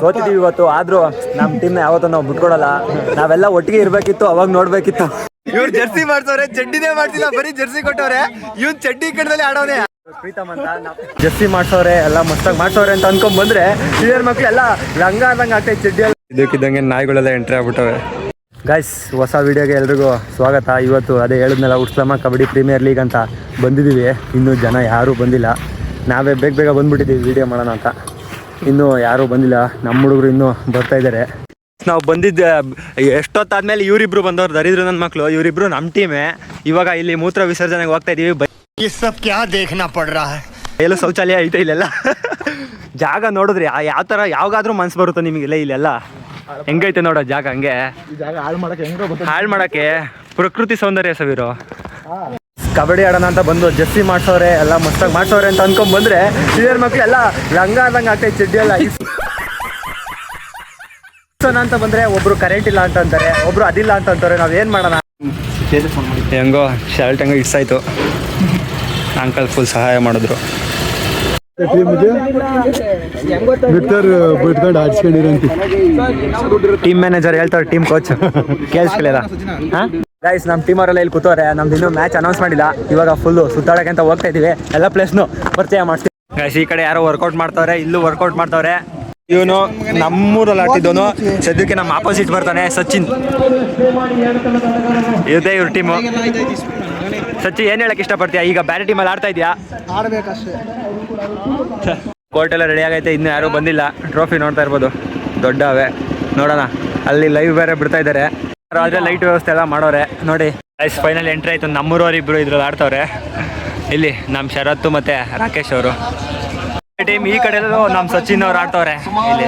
ಸೋತಿದೀವಿ ಇವತ್ತು, ಆದ್ರೂ ನಮ್ಮ ಟೀಮ್ನ ಯಾವತ್ತೂ ನಾವು ಬಿಟ್ಕೊಡಲ್ಲ. ನಾವೆಲ್ಲ ಒಟ್ಟಿಗೆ ಇರ್ಬೇಕಿತ್ತು, ಅವಾಗ ನೋಡ್ಬೇಕಿತ್ತು. ಇವ್ರು ಜರ್ಸಿ ಮಾಡ್ಸವ್ರೆ, ಚಡ್ಡಿನೇ ಮಾಡ್ತಿಲ್ಲ, ಬರೀ ಜರ್ಸಿ ಕೊಟ್ಟವ್ರೆ. ಇವ್ನ್ ಚಡ್ಡಿ ಕಟ್ಟದಲ್ಲಿ ಆಡೋನೆ. ಪ್ರೀತಮ್ ಅಂತ ಜರ್ಸಿ ಮಾಡ್ಸವ್ರೆ, ಎಲ್ಲ ಮಸ್ತಾಗಿ ಮಾಡ್ಸವ್ರೆ ಅಂತ ಅನ್ಕೊಂಡ್ ಬಂದ್ರೆ ಹಿರಿಯರ್ ಮಕ್ಳು ಎಲ್ಲ ರಂಗ ಆದಂಗೆ ಆಗ್ತೈತೆ ಚಡ್ಡಿ. ಇದಕ್ಕಿದ್ದಂಗೆ ನಾಯಿಗಳೆಲ್ಲ ಎಂಟ್ರಿ ಆಗ್ಬಿಟ್ಟವೆ. ಗೈಸ್, ಹೊಸ ವಿಡಿಯೋಗೆ ಎಲ್ರಿಗೂ ಸ್ವಾಗತ. ಇವತ್ತು ಅದೇ ಹೇಳಿದ್ನಲ್ಲ, ಉಡ್ಸ್ಲಮ್ಮ ಕಬಡ್ಡಿ ಪ್ರೀಮಿಯರ್ ಲೀಗ್ ಅಂತ ಬಂದಿದ್ದೀವಿ. ಇನ್ನೂ ಜನ ಯಾರೂ ಬಂದಿಲ್ಲ. ನಾವೇ ಬೇಗ ಬಂದ್ಬಿಟ್ಟಿದ್ದೀವಿ ವಿಡಿಯೋ ಮಾಡೋಣ ಅಂತ. ಇನ್ನೂ ಯಾರೂ ಬಂದಿಲ್ಲ, ನಮ್ಮ ಹುಡುಗರು ಇನ್ನೂ ಬರ್ತಾ ಇದ್ದಾರೆ. ನಾವು ಬಂದಿದ್ದ ಎಷ್ಟೊತ್ತಾದ್ಮೇಲೆ ಇವರಿಬ್ರು ಬಂದವ್ರು, ದರಿದ್ರು ನನ್ನ ಮಕ್ಕಳು. ಇವರಿಬ್ರು ನಮ್ಮ ಟೀಮೇ. ಇವಾಗ ಇಲ್ಲಿ ಮೂತ್ರ ವಿಸರ್ಜನೆಗೆ ಹೋಗ್ತಾ ಇದೀವಿ. ಎಲ್ಲ ಶೌಚಾಲಯ ಐತೆ ಇಲ್ಲೆಲ್ಲ. ಜಾಗ ನೋಡಿದ್ರಿ ಯಾವ ಥರ ಯಾವಾಗಾದ್ರೂ ಮನ್ಸು ಬರುತ್ತೆ ನಿಮಗೆಲ್ಲ. ಇಲ್ಲೆಲ್ಲ ಹೆಂಗೈತೆ ನೋಡೋ ಜಾಗ. ಹಂಗೆ ಹಾಳು ಮಾಡಕ್ಕೆ ಪ್ರಕೃತಿ ಸೌಂದರ್ಯ ಸವಿರೋ. ಕಬಡ್ಡಿ ಆಡೋಣ ಅಂತ ಬಂದು ಜರ್ಸಿ ಮಾಡ್ಸವ್ರೆ, ಎಲ್ಲ ಮಸ್ತಾಗಿ ಮಾಡ್ಸವ್ರೆ ಅಂತ ಅನ್ಕೊಂಡ್ ಬಂದ್ರೆ ಹಿರಿಯರ್ ಮಕ್ಳು ಎಲ್ಲ ರಂಗ ಆದಂಗೆ ಆಗ್ತೈತೆ ಚಡ್ಡಿ ಎಲ್ಲ. ಅಂತ ಬಂದ್ರೆ ಒಬ್ರು ಕರೆಂಟ್ ಇಲ್ಲ ಅಂತ ಅಂತಾರೆ, ಒಬ್ರು ಅದಿಲ್ಲ ಅಂತ ಅಂತಾರೆ. ನಾವ್ ಏನ್ ಮಾಡೋಣ? ಹೆಂಗೋ ಶರ್ಟ್ ಹೆಂಗೋ ಇಡ್ಸಾಯ್ತು. ಅಂಕಲ್ ಫುಲ್ ಸಹಾಯ ಮಾಡಿದ್ರು. ಟೀಮ್ ಮ್ಯಾನೇಜರ್ ಹೇಳ್ತಾರೆ, ಟೀಮ್ ಕೋಚ್ ಕೇಳಿಸ್ಕೊಳ್ಳ. ಗೈಸ್, ನಮ್ಮ ಟೀಮ್ ಅವರೆಲ್ಲ ಇಲ್ಲಿ ಕೂತವ್ರೆ. ನಮ್ದು ಇನ್ನೂ ಮ್ಯಾಚ್ ಅನೌನ್ಸ್ ಮಾಡಿಲ್ಲ. ಇವಾಗ ಫುಲ್ಲು ಸುತ್ತಾಡಕ್ಕೆ ಅಂತ ಹೋಗ್ತಾ ಇದೀವಿ. ಎಲ್ಲ ಪ್ಲೇಸ್ನು ಪರಿಚಯ ಮಾಡ್ತೀವಿ. ಗೈಸ್, ಈ ಕಡೆ ಯಾರೋ ವರ್ಕೌಟ್ ಮಾಡ್ತಾವ್ರೆ, ಇಲ್ಲೂ ವರ್ಕೌಟ್ ಮಾಡ್ತಾವ್ರೆ. ಇವನು ನಮ್ಮೂರಲ್ಲಿ ಆಡ್ತಿದ್ದವನು, ಸದ್ಯಕ್ಕೆ ನಮ್ಮ ಆಪೋಸಿಟ್ ಬರ್ತಾನೆ, ಸಚಿನ್. ಇದೇ ಇವ್ರ ಟೀಮು. ಸಚಿನ್, ಏನ್ ಹೇಳಕ್ ಇಷ್ಟಪಡ್ತೀಯಾ? ಈಗ ಬೇರೆ ಟೀಮಲ್ಲಿ ಆಡ್ತಾ ಇದೆಯಾ? ಕೋರ್ಟ್ ಎಲ್ಲ ರೆಡಿ ಆಗೈತೆ, ಇನ್ನೂ ಯಾರೂ ಬಂದಿಲ್ಲ. ಟ್ರೋಫಿ ನೋಡ್ತಾ ಇರ್ಬೋದು, ದೊಡ್ಡವೇ. ನೋಡೋಣ, ಅಲ್ಲಿ ಲೈವ್ ಬೇರೆ ಬಿಡ್ತಾ ಇದ್ದಾರೆ. ಆದ್ರೆ ಲೈಟ್ ವ್ಯವಸ್ಥೆ ಎಲ್ಲ ಮಾಡೋರೆ ನೋಡಿ. ಗೈಸ್, ಫೈನಲ್ ಎಂಟ್ರಿ ಆಯ್ತು. ನಮ್ಮೂರವ್ರು ಇಬ್ರು ಇದ್ರಲ್ಲಿ ಆಡ್ತವ್ರೆ. ಇಲ್ಲಿ ನಮ್ಮ ಶರತ್ತು ಮತ್ತೆ ರಾಕೇಶ್ ಅವರು ಟೀಮ್. ಈ ಕಡೆ ನಮ್ಮ ಸಚಿನ್ ಅವ್ರು ಆಡ್ತವ್ರೆ. ಇಲ್ಲಿ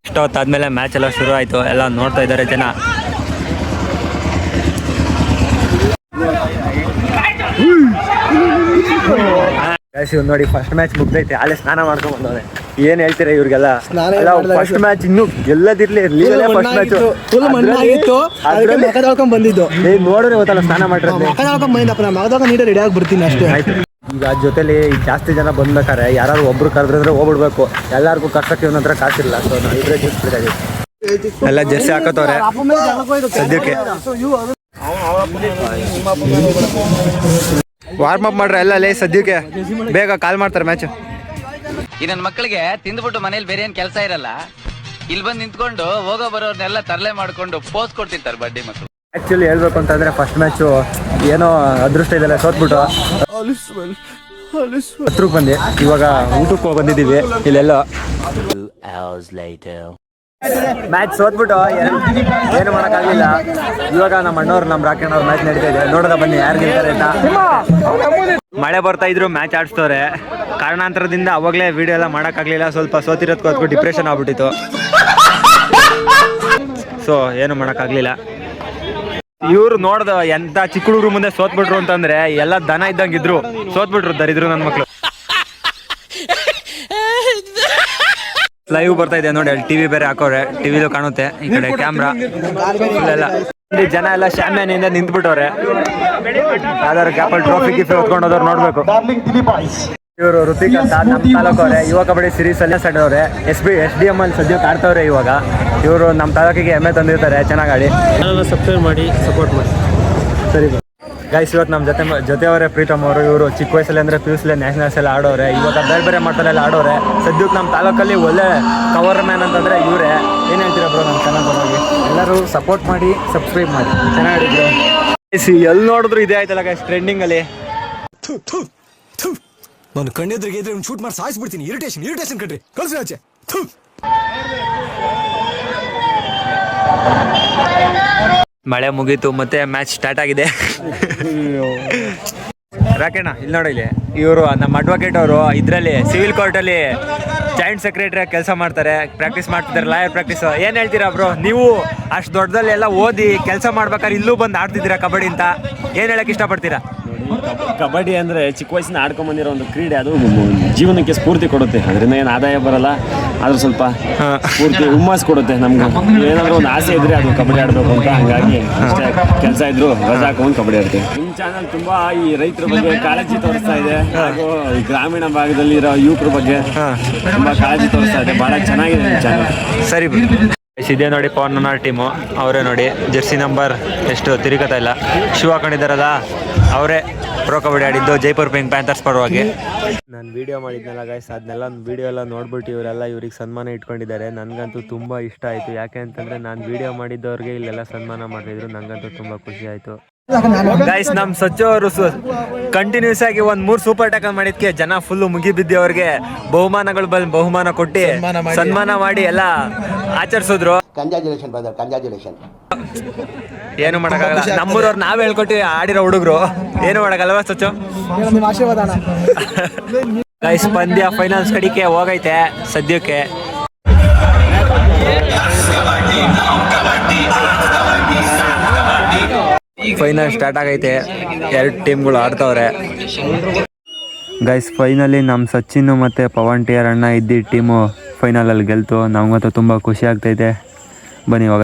ಇಷ್ಟೊತ್ತಾದ್ಮೇಲೆ ಮ್ಯಾಚ್ ಎಲ್ಲ ಶುರು ಆಯ್ತು. ಎಲ್ಲ ನೋಡ್ತಾ ಇದ್ದಾರೆ ಜನ. ನೋಡಿ, ಫಸ್ಟ್ ಮ್ಯಾಚ್ ಮುಗ್ದೈತೆ. ಅಲ್ಲೇ ಸ್ನಾನ ಮಾಡ್ಕೊಂಡ್ ಬಂದವ್ರೆ. ಏನ್ ಹೇಳ್ತೀರಾ ಇವ್ರಿಗೆಲ್ಲ? ಫಸ್ಟ್ ಮ್ಯಾಚ್ ಇನ್ನೂ ಗೆಲ್ಲದಿರ್ಲಿ, ಫಸ್ಟ್ ಮ್ಯಾಚ್ ಬಂದಿದ್ದು ನೋಡ್ರೆ ಗೊತ್ತಲ್ಲ, ಸ್ನಾನ ಮಾಡಿದ್ರೆ ರೆಡಿ ಆಗಿ ಬರ್ತೀನಿ ಅಷ್ಟೇ. ಈಗ ಜೊತೆಲಿ ಜಾಸ್ತಿ ಜನ ಬಂದ್ಬೇಕಾರೆ ಯಾರು ಒಬ್ರು ಕರೆದ್ರೆ ಹೋಗ್ಬಿಡ್ಬೇಕು. ಎಲ್ಲಾರ್ಗು ಕರ್ಸಕ್ಕೆ ಇವನ ಹತ್ರ ಕಾಸಿಲ್ಲ. ಸೊ ನಾವು ಇಬ್ಬರೇ ಜ್ಯೂಸ್ಬೇಕಾಗಿ ಎಲ್ಲ ಜರ್ಸಿ ಹಾಕತ್ತವ್ರೆ ಸದ್ಯಕ್ಕೆ. ವಾರ್ಮ್ ಅಪ್ ಮಾಡ್ರೆ ಎಲ್ಲ ಲೇ ಸದ್ಯಕ್ಕೆ. ಬೇಗ ಕಾಲ್ ಮಾಡ್ತಾರೆ ಮ್ಯಾಚ್. ಈ ನನ್ನ ಮಕ್ಕಳಿಗೆ ತಿಂದ್ಬಿಟ್ಟು ಮನೇಲಿ ಬೇರೆ ಏನ್ ಕೆಲಸ ಇರಲ್ಲ, ಇಲ್ಲಿ ಬಂದು ನಿಂತ್ಕೊಂಡು ಹೋಗೋ ಬರೋರ್ನೆಲ್ಲ ತರಲೆ ಮಾಡ್ಕೊಂಡು ಪೋಸ್ ಕೊಡ್ತಿರ್ತಾರೆ ಬಡ್ಡಿ ಮಕ್ಕಳು. ಆಕ್ಚುಲಿ ಹೇಳ್ಬೇಕು ಅಂತಂದ್ರೆ ಫಸ್ಟ್ ಮ್ಯಾಚು ಏನೋ ಅದೃಷ್ಟ ಇದೆಲ್ಲ ಸೋತ್ಬಿಟ್ಟು ಹತ್ರಕ್ಕೆ ಬಂದು ಇವಾಗ ಊಟಕ್ಕೆ ಬಂದಿದ್ದೀವಿ. ಇಲ್ಲೆಲ್ಲ ಮ್ಯಾಚ್ ಸೋತ್ಬಿಟ್ಟು ಏನು ಮಾಡೋಕ್ಕಾಗಲಿಲ್ಲ. ಇವಾಗ ನಮ್ಮ ಅಣ್ಣವ್ರು, ನಮ್ಮ ರಾಕೇಶ್ ಅವ್ರ ಮ್ಯಾಚ್ ನಡೀತಾ ಇದೆ. ನೋಡೋದ ಬನ್ನಿ ಯಾರು ಗೆಲ್ತಾರೆ ಅಂತ. ಮಳೆ ಬರ್ತಾ ಇದ್ರು ಮ್ಯಾಚ್ ಆಡಿಸ್ತವ್ರೆ. ಕಾರಣಾಂತರದಿಂದ ಅವಾಗಲೇ ವಿಡಿಯೋ ಎಲ್ಲ ಮಾಡೋಕ್ಕಾಗಲಿಲ್ಲ. ಸ್ವಲ್ಪ ಸೋತಿರೋದಕ್ಕೂ ಅದಕ್ಕೂ ಡಿಪ್ರೆಷನ್ ಆಗ್ಬಿಟ್ಟಿತ್ತು. ಸೊ ಏನು ಮಾಡೋಕ್ಕಾಗಲಿಲ್ಲ. ಇವ್ರು ನೋಡ್ದ ಎಂತ ಚಿಕ್ಕ ಹುಡುಗರು ಮುಂದೆ ಸೋತ್ಬಿಟ್ರು ಅಂತಂದ್ರೆ ಎಲ್ಲ ದನ ಇದ್ದಂಗಿದ್ರು. ಸೋತ್ಬಿಟ್ರು ದರಿದ್ರು ನನ್ನ ಮಕ್ಳು. ಲೈವ್ ಬರ್ತಾ ಇದೆ ನೋಡಿ, ಅಲ್ಲಿ ಟಿವಿ ಬೇರೆ ಹಾಕೋರೆ. ಟಿವಿಲು ಕಾಣುತ್ತೆ. ಈ ಕಡೆ ಕ್ಯಾಮ್ರಾ ಎಲ್ಲ ಜನ ಎಲ್ಲ ಶಾಮ್ಯಾನಿಂದ ನಿಂತ್ಬಿಟ್ಟವ್ರೆ. ಯಾವ್ದಾದ್ರು ಕ್ಯಾಪಲ್ ಟ್ರೋಫಿ ಗಿಫ್ಟ್ ಹೊತ್ಕೊಂಡೋದವ್ರು ನೋಡ್ಬೇಕು. ಇವರು ಋತಿಕ್ ಅಂತ ನಮ್ಮ ತಾಲೂಕವ್ರೆ. ಯುವ ಕಬಡ್ಡಿ ಸಿರೀಸ್ ಅಲ್ಲಿ ಆಡವ್ರೆ. SDM ಅಲ್ಲಿ ಸದ್ಯಕ್ಕೆ ಆಡ್ತವ್ರೆ. ಇವಾಗ ಇವರು ನಮ್ಮ ತಾಲೂಕಿಗೆ ಹೆಮ್ಮೆ ತಂದಿರ್ತಾರೆ. ಚೆನ್ನಾಗಿ ಆಡಿ. ಸಬ್ಸ್ಕ್ರೈಬ್ ಮಾಡಿ, ಸಪೋರ್ಟ್ ಮಾಡಿ. ಸರಿ ಗೈಸ್, ಇವತ್ತು ನಮ್ಮ ಜೊತೆಯವರೇ ಪ್ರೀತಮ್ ಅವರು. ಇವರು ಚಿಕ್ಕ ವಯಸ್ಸಲ್ಲಿ ಅಂದರೆ PUC ನ್ಯಾಷನಲ್ಸ್ ಎಲ್ಲ ಆಡೋರೆ. ಇವಾಗ ಬೇರೆ ಮಟ್ಟದಲ್ಲೆಲ್ಲ ಆಡೋರೆ. ಸದ್ಯಕ್ಕೆ ನಮ್ಮ ತಾಲೂಕಲ್ಲಿ ಒಳ್ಳೆ ಕವರ್ ಮ್ಯಾನ್ ಅಂತಂದರೆ ಇವರೇ. ಏನು ಹೇಳ್ತೀರಾ ಬ್ರೋ ನಮ್ಮ ಚಾನಲ್? ಎಲ್ಲರೂ ಸಪೋರ್ಟ್ ಮಾಡಿ, ಸಬ್ಸ್ಕ್ರೈಬ್ ಮಾಡಿ. ಚೆನ್ನಾಗಿದ್ರು. ಎಲ್ಲಿ ನೋಡಿದ್ರು ಇದೇ ಆಯ್ತಲ್ಲ ಗೈಸ್ ಟ್ರೆಂಡಿಂಗಲ್ಲಿ. ನಾನು ಕಣ್ಣೆದ್ರಿಗೆ ಇದ್ರೆ ಒಂದು ಶೂಟ್ ಮಾಡಿ ಸಾಯಿಸ್ಬಿಡ್ತೀನಿ. ಇರಿಟೇಷನ್ ಕಣ್ರಿ, ಕಳ್ಸಿ ಆಚೆ. ಮಳೆ ಮುಗೀತು, ಮತ್ತೆ ಮ್ಯಾಚ್ ಸ್ಟಾರ್ಟ್ ಆಗಿದೆ. ರಾಕೇಣ ಇಲ್ಲಿ ನೋಡಿ, ಇಲ್ಲಿ ಇವರು ನಮ್ಮ ಅಡ್ವೊಕೇಟ್ ಅವರು ಇದರಲ್ಲಿ ಸಿವಿಲ್ ಕೋರ್ಟಲ್ಲಿ ಜಾಯಿಂಟ್ ಸೆಕ್ರೆಟರಿ ಕೆಲಸ ಮಾಡ್ತಾರೆ. ಪ್ರಾಕ್ಟೀಸ್ ಮಾಡ್ತಿದ್ದಾರೆ, ಲಾಯರ್ ಪ್ರಾಕ್ಟೀಸ್. ಏನು ಹೇಳ್ತೀರಾ ಬ್ರೋ? ನೀವು ಅಷ್ಟು ದೊಡ್ಡದಲ್ಲಿ ಎಲ್ಲ ಓದಿ ಕೆಲಸ ಮಾಡ್ಬೇಕಾದ್ರೆ ಇಲ್ಲೂ ಬಂದು ಆಡ್ತಿದ್ದೀರಾ ಕಬಡ್ಡಿ ಅಂತ. ಏನು ಹೇಳಕ್ಕೆ ಇಷ್ಟಪಡ್ತೀರಾ? ಕಬಡ್ಡಿ ಅಂದರೆ ಚಿಕ್ಕ ವಯಸ್ಸಿನ ಆಡ್ಕೊಂಡ್ ಬಂದಿರೋ ಒಂದು ಕ್ರೀಡೆ. ಅದು ಜೀವನಕ್ಕೆ ಸ್ಫೂರ್ತಿ ಕೊಡುತ್ತೆ. ಅದರಿಂದ ಏನು ಆದಾಯ ಬರಲ್ಲ, ಆದ್ರೂ ಸ್ವಲ್ಪ ಸ್ಫೂರ್ತಿ ಹುಮ್ಮಸ್ ಕೊಡುತ್ತೆ ನಮ್ಗೆ. ಏನಾದರೂ ಒಂದು ಆಸೆ ಇದ್ರೆ ಅದು ಕಬಡ್ಡಿ ಆಡಬೇಕು ಅಂತ, ಹಂಗಾಗಿ ಅಷ್ಟೇ ಕೆಲಸ ಇದ್ರು ರಜಾ ಹಾಕೊಂಡು ಕಬಡ್ಡಿ ಆಡ್ತೀವಿ. ನಿಮ್ಮ ಚಾನಲ್ ತುಂಬಾ ಈ ರೈತರ ಬಗ್ಗೆ ಕಾಳಜಿ ತೋರಿಸ್ತಾ ಇದೆ, ಹಾಗೂ ಈ ಗ್ರಾಮೀಣ ಭಾಗದಲ್ಲಿ ಇರೋ ಯುವಕರ ಬಗ್ಗೆ ತುಂಬಾ ಕಾಳಜಿ ತೋರಿಸ್ತಾ ಇದೆ. ಬಹಳ ಚೆನ್ನಾಗಿದೆ ನಿಮ್ಮ ಚಾನಲ್. ಸರಿ ಇದೇ ನೋಡಿ ಪವನ್ ಟೀಮು ಅವರೇ ನೋಡಿ. ಜೆರ್ಸಿ ನಂಬರ್ ಎಷ್ಟು ತಿರುಗತಾ ಇಲ್ಲ, ಶೂ ಹಾಕೊಂಡಿದ್ದಾರಲ್ಲ ಅವರೇ ಪ್ರೋ ಕಬಡ್ಡಿ ಆಡಿದ್ದು ಜೈಪುರ್ ಪಿಂಕ್ ಪ್ಯಾಂಥರ್ಸ್ ಪರವಾಗಿ. ನಾನು ವೀಡಿಯೋ ಮಾಡಿದ್ನಲ್ಲ ಗೈಸ್, ಅದನ್ನೆಲ್ಲ ವೀಡಿಯೋ ಎಲ್ಲ ನೋಡ್ಬಿಟ್ಟು ಇವರೆಲ್ಲ ಇವ್ರಿಗೆ ಸನ್ಮಾನ ಇಟ್ಕೊಂಡಿದ್ದಾರೆ. ನನಗಂತೂ ತುಂಬ ಇಷ್ಟ ಆಯಿತು. ಯಾಕೆ ಅಂತಂದರೆ ನಾನು ವೀಡಿಯೋ ಮಾಡಿದ್ದವ್ರಿಗೆ ಇಲ್ಲೆಲ್ಲ ಸನ್ಮಾನ ಮಾಡಿದ್ರು. ನನಗಂತೂ ತುಂಬ ಖುಷಿ ಆಯಿತು ಗೈಸ್. ನಮ್ಮ ಸಚ್ಚು ಅವರು ಕಂಟಿನ್ಯೂಸ್ ಆಗಿ ಒಂದು 3 ಸೂಪರ್ ಟ್ಯಾಕಲ್ ಮಾಡಿದ್ಕೆ ಜನ ಫುಲ್ಲು ಮುಗಿ ಬಿದ್ದಿ ಅವ್ರಿಗೆ ಬಹುಮಾನ ಕೊಟ್ಟು ಸನ್ಮಾನ ಮಾಡಿ ಎಲ್ಲ ಆಚರಿಸಿದ್ರು. ಏನು ಮಾಡೋಕ್ಕಾಗಲ್ಲ, ನಮ್ಮೂರವ್ರು ನಾವ್ ಹೇಳ್ಕೊಟ್ಟು ಆಡಿರೋ ಹುಡುಗರು, ಏನು ಮಾಡೋಕ್ಕಲ್ವಾ ಸಚ್ಚು? ಗೈಸ್ ಪಂದ್ಯ ಫೈನಲ್ಸ್ ಕಡಿಕೆ ಹೋಗೈತೆ ಸದ್ಯಕ್ಕೆ. ಫೈನಲ್ ಸ್ಟಾರ್ಟ್ ಆಗೈತೆ, 2 ಟೀಮ್ಗಳು ಆಡ್ತವ್ರೆ ಗೈಸ್. ಫೈನಲಿ ನಮ್ಮ ಸಚಿನ್ ಮತ್ತು ಪವನ್ ಟಿ ಆರ್ ಅಣ್ಣ ಇದ್ದಿದ್ದ ಟೀಮು ಫೈನಲಲ್ಲಿ ಗೆಲ್ತು. ನಮಗಂತೂ ತುಂಬ ಖುಷಿ ಆಗ್ತೈತೆ. ಬನ್ನಿ ಇವಾಗ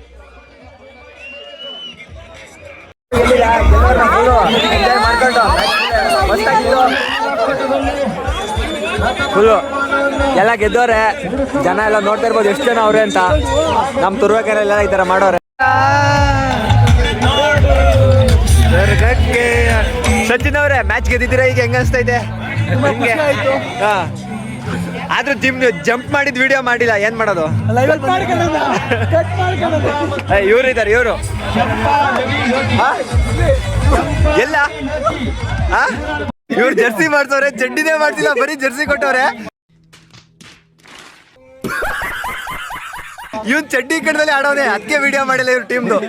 ಫುಲ್ಲು ಎಲ್ಲ ಗೆದ್ದವ್ರೆ. ಜನ ಎಲ್ಲ ನೋಡ್ತಾ ಇರ್ಬೋದು ಎಷ್ಟು ಜನ ಅವ್ರೆ ಅಂತ. ನಮ್ಮ ತುರ್ವಕೆರೆಲ್ಲ ಈ ಥರ ಮಾಡೋರೆ. ಸಚಿನ್ ಅವರೇ ಮ್ಯಾಚ್ ಗೆದ್ದಿದ್ದೀರಾ, ಈಗ ಹೆಂಗ ಅನ್ಸ್ತೈತೆ? ಆದ್ರೂ ಜಂಪ್ ಮಾಡಿದ್ ವಿಡಿಯೋ ಮಾಡಿಲ್ಲ, ಏನ್ ಮಾಡೋದು? ಇವ್ರು ಇದಾರೆ, ಇವರು ಎಲ್ಲ ಇವ್ರು ಜರ್ಸಿ ಮಾಡ್ಸವ್ರೆ, ಚಡ್ಡಿನೇ ಮಾಡ್ತಿಲ್ಲ, ಬರೀ ಜರ್ಸಿ ಕೊಟ್ಟವ್ರೆ. ಇವ್ನ್ ಚಡ್ಡಿ ಕಡದಲ್ಲಿ ಆಡೋನೆ, ಅದಕ್ಕೆ ವಿಡಿಯೋ ಮಾಡಿಲ್ಲ ಇವ್ರ ಟೀಮ್ದು.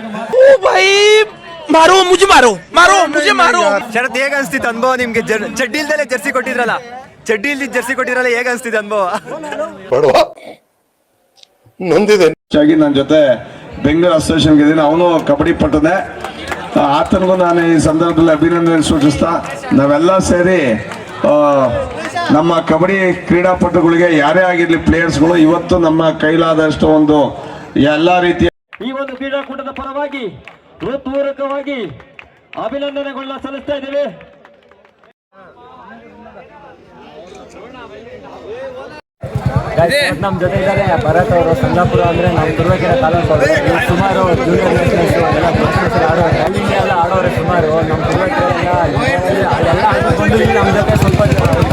ಶರತ್ ಹೇಗ ಅನ್ಸ್ತಿತ್ತು ಅನುಭವ ನಿಮ್ಗೆ? ಚಡ್ಡಿ ಇಲ್ದಲೆ ಜರ್ಸಿ ಕೊಟ್ಟಿದ್ರಲ್ಲ, ಚಡ್ಡಿ ಇಲ್ದಿ ಜರ್ಸಿ ಕೊಟ್ಟಿದ್ರಲ್ಲ, ಹೇಗ ಅನ್ಸ್ತಿದೆ ಅನುಭವ? ನನ್ನ ಜೊತೆ ಬೆಂಗಳೂರು ಅಸೋಸಿಯೇಷನ್ ಗೆದ್ದೀನಿ, ಅವನು ಕಬಡ್ಡಿ ಪಟ್ಟನೆ. ಆತನಿಗೂ ನಾನು ಈ ಸಂದರ್ಭದಲ್ಲಿ ಅಭಿನಂದನೆ ಸೂಚಿಸ್ತಾ, ನಾವೆಲ್ಲ ಸೇರಿ ನಮ್ಮ ಕಬಡ್ಡಿ ಕ್ರೀಡಾಪಟುಗಳಿಗೆ ಯಾರೇ ಆಗಿರ್ಲಿ ಪ್ಲೇಯರ್ಸ್ಗಳು, ಇವತ್ತು ನಮ್ಮ ಕೈಲಾದಷ್ಟು ಒಂದು ಎಲ್ಲ ರೀತಿಯ ಈ ಒಂದು ಕ್ರೀಡಾಕೂಟದ ಪರವಾಗಿ ಹೃತ್ಪೂರ್ವಕವಾಗಿ ಅಭಿನಂದನೆಗಳನ್ನ ಸಲ್ಲಿಸ್ತಾ ಇದ್ದೀವಿ. ನಮ್ಮ ಜೊತೆ ಇದ್ದಾರೆ ಭರತ್ ಅವರು, ಸಂಗಾಪುರ ಅಂದರೆ ನಾವು ತುರುವೇಕೆರೆ ತಾಲೂಕು. ಸುಮಾರು ಜೂನಿಯರ್ ನ್ಯಾಷನಲ್ಸ್ ಆಡೋರು, ಎಲ್ಲ ಆಡೋರೆ ಸುಮಾರು. ನಮ್ಮ ತುರುವೇಕೆರೆ ಅಲ್ಲೆಲ್ಲ ಆಡ್ಕೊಂಡು ನಮ್ಮ ಜೊತೆ ಸ್ವಲ್ಪ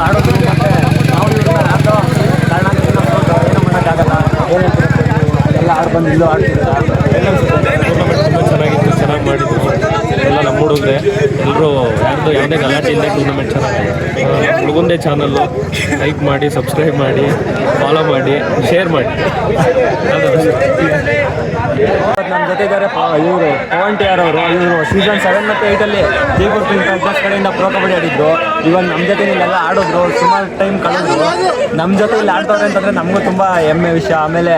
ಆಡೋದು, ಮತ್ತು ನಾವು ಆಡೋ ಕಾರಣ ಏನು ಮಾಡೋಕ್ಕಾಗಲ್ಲ. ಎಲ್ಲ ಆಡ್ಬಂದು ಇಲ್ಲೂ ಆಡ್ತಿದ್ದಾರೆ. ಚೆನ್ನಾಗಿತ್ತು, ಚೆನ್ನಾಗಿ ಮಾಡಿದ್ರು ಎಲ್ಲ ನಮ್ಮ ಹುಡುಗರೆ ಎಲ್ಲರೂ. ಯಾವುದೇ ಗಲಾಟೆ ಇಲ್ಲದೆ ಟೂರ್ನಮೆಂಟ್ ಚೆನ್ನಾಗಿ. ಹುಡುಗಂದೇ ಚಾನಲ್ಲು ಲೈಕ್ ಮಾಡಿ, ಸಬ್ಸ್ಕ್ರೈಬ್ ಮಾಡಿ, ಫಾಲೋ ಮಾಡಿ, ಶೇರ್ ಮಾಡಿ. ನಮ್ಮ ಜೊತೆ ಇದ್ದಾರೆ ಇವರು ಪವನ್ ಟಿ ಆರ್ ಅವರು. ಇವರು ಸೀಸನ್ 7 ಮತ್ತು 8 ಜೈಪುರ್ ಪಿಂಕ್ ಪ್ಯಾಂಥರ್ಸ್ ಕಡೆಯಿಂದ ಪ್ರೋ ಕಬಡ್ಡಿ ಆಡಿದ್ರು. ಇವಾಗ ನಮ್ಮ ಜೊತೆ ಇಲ್ಲೆಲ್ಲ ಆಡಿದ್ರು, ಸುಮಾರು ಟೈಮ್ ಕಳೆದ್ರು. ನಮ್ಮ ಜೊತೆ ಇಲ್ಲಿ ಆಡ್ತವ್ರೆ ಅಂತಂದರೆ ನಮಗೂ ತುಂಬ ಹೆಮ್ಮೆ ವಿಷಯ. ಆಮೇಲೆ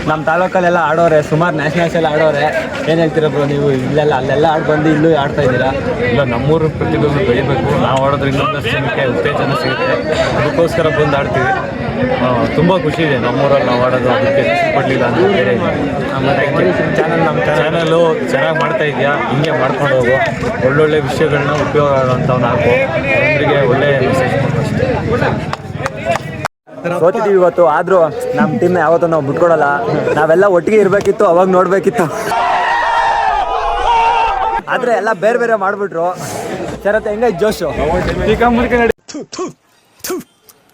ನಮ್ಮ ತಾಲೂಕಲ್ಲೆಲ್ಲ ಆಡೋರೆ, ಸುಮಾರು ನ್ಯಾಷನಲ್ಸ್ ಎಲ್ಲ ಆಡೋರೆ. ಏನು ಹೇಳ್ತೀರ ಬ್ರೋ ನೀವು? ಇಲ್ಲೆಲ್ಲ ಅಲ್ಲೆಲ್ಲ ಆಡ್ಬಂದು ಇಲ್ಲೂ ಆಡ್ತಾ ಇದ್ದೀರಾ? ಇಲ್ಲ, ನಮ್ಮೂರು ಪ್ರತಿಭೆಗಳು ಬೆಳಿಬೇಕು. ನಾವು ಆಡೋದ್ರಿಂದ ಇನ್ನೊಂದಷ್ಟು ಜನಕ್ಕೆ ಉತ್ತೇಜನ ಸಿಗುತ್ತೆ, ಅದಕ್ಕೋಸ್ಕರ ಬಂದು ಆಡ್ತೀವಿ. ತುಂಬ ಖುಷಿ ಇದೆ ನಮ್ಮೂರಲ್ಲಿ ನಾವು ಆಡೋದು. ಅದಕ್ಕೆ ಖುಷಿ ಪಡಲಿಲ್ಲ ಅಂದರೆ ಬೇರೆ ಇದೆ. ನಮ್ಮ ಚಾನಲ್ಲು ಚೆನ್ನಾಗಿ ಮಾಡ್ತಾ ಇದೆಯಾ, ಹಿಂಗೆ ಮಾಡ್ಕೊಂಡು ಹೋಗು. ಒಳ್ಳೊಳ್ಳೆ ವಿಷಯಗಳನ್ನ ಉಪಯೋಗ ಆಗೋಂಥವ್ನು ಹಾಕು, ಜನರಿಗೆ ಒಳ್ಳೆ ಮೆಸೇಜ್ ಸೋತಿದ್ದೀವಿ ಇವತ್ತು, ಆದರೂ ನಮ್ಮ ಟೀಮ್ನ ಯಾವತ್ತೂ ನಾವು ಬಿಟ್ಕೊಡಲ್ಲ. ನಾವೆಲ್ಲ ಒಟ್ಟಿಗೆ ಇರಬೇಕಿತ್ತು, ಅವಾಗ ನೋಡಬೇಕಿತ್ತು. ಆದರೆ ಎಲ್ಲ ಬೇರೆ ಬೇರೆ ಮಾಡಿಬಿಟ್ರು. ಶರತ್ ಹೆಂಗ ಜೋಶು?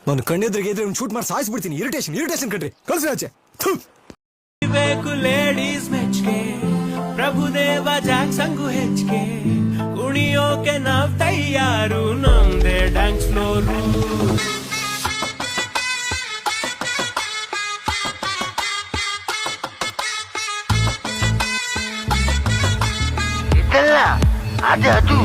ನಾನು ಕಣ್ಣೆದ್ರಿಗೆ ಇದ್ರೆ ಶೂಟ್ ಮಾಡಿ ಸಾಯಿಸ್ಬಿಡ್ತೀನಿ. ಇರಿಟೇಷನ್ ಕಣ್ರಿ, ಕಳ್ಸಿ ಆಚೆ. ಲೇಡೀಸ್ ಮೆಚ್ಗೆ ಪ್ರಭುದೇವ ಜಾಕ್ಸಂಗು ಹೆಚ್ಚಿಗೆ ಕುಣಿಯೋಕೆ ನಾವ್ ತಯಾರು, ನಮ್ದೇ ಡ್ಯಾನ್ಸ್ ಫ್ಲೋರು. ಇದೆಲ್ಲ ಅದು